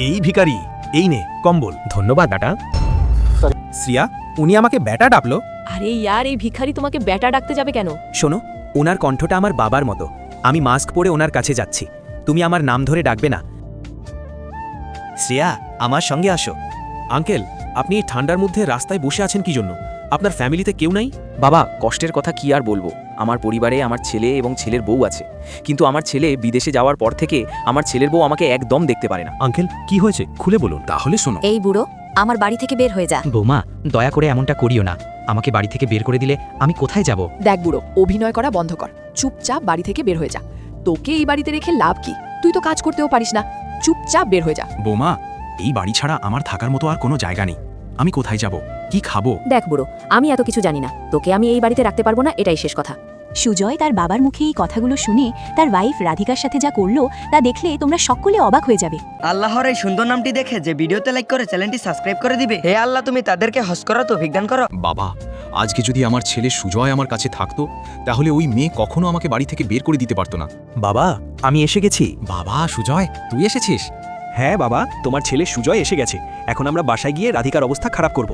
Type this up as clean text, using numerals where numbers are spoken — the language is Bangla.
এই ভিখারি, এই নে কম্বল। ধন্যবাদ বেটা। শ্রিয়া, উনি আমাকে ব্যাটা ডাকলো। আরে ইয়ার, এই ভিখারি তোমাকে ব্যাটা ডাকতে যাবে কেন? শোনো, ওনার কণ্ঠটা আমার বাবার মতো। আমি মাস্ক পরে ওনার কাছে যাচ্ছি, তুমি আমার নাম ধরে ডাকবে না। শ্রেয়া, আমার সঙ্গে আসো। আঙ্কেল, আপনি এই ঠান্ডার মধ্যে রাস্তায় বসে আছেন কি জন্য? আপনার ফ্যামিলিতে কেউ নাই? বাবা, কষ্টের কথা কি আর বলবো। আমার পরিবারে আমার ছেলে এবং ছেলের বউ আছে, কিন্তু আমার ছেলে বিদেশে যাওয়ার পর থেকে আমার ছেলের বউ আমাকে একদম দেখতে পারে না। আঙ্কেল, কি হয়েছে খুলে বলুন। তাহলে শোনো, এই বুড়ো, আমার বাড়ি থেকে বের হয়ে যা। বৌমা, দয়া করে এমনটা করিও না। আমাকে বাড়ি থেকে বের করে দিলে আমি কোথায় যাব? দেখ বুড়ো, অভিনয় করা বন্ধ কর। চুপচাপ বাড়ি থেকে বের হয়ে যা। তোকে এই বাড়িতে রেখে লাভ কি? তুই তো কাজ করতেও পারিস না। চুপচাপ বের হয়ে যা। বৌমা, এই বাড়ি ছাড়া আমার থাকার মতো আর কোনো জায়গা নেই। আমি কোথায় যাব, কি খাবো? দেখ বুড়ো, আমি এত কিছু জানি না। তোকে আমি এই বাড়িতে রাখতে পারবো না, এটাই শেষ কথা। সুজয় তার বাবার মুখে এই কথাগুলো শুনে তার ওয়াইফ রাধিকার সাথে যা করলো তা দেখলে তোমরা সকলে অবাক হয়ে যাবে। আল্লাহর এই সুন্দর নামটি দেখে যে ভিডিওতে লাইক করে চ্যানেলটি সাবস্ক্রাইব করে দিবে। হে আল্লাহ, তুমি তাদেরকে হজ করো, তো বিজ্ঞান করো। বাবা, আজকে যদি আমার ছেলে সুজয় আমার কাছে থাকতো, তাহলে ওই মেয়ে কখনো আমাকে বাড়ি থেকে বের করে দিতে পারতো না। বাবা, আমি এসে গেছি। বাবা, সুজয় তুই এসেছিস? হ্যাঁ বাবা, তোমার ছেলে সুজয় এসে গেছে। এখন আমরা বাসায় গিয়ে রাধিকার অবস্থা খারাপ করব।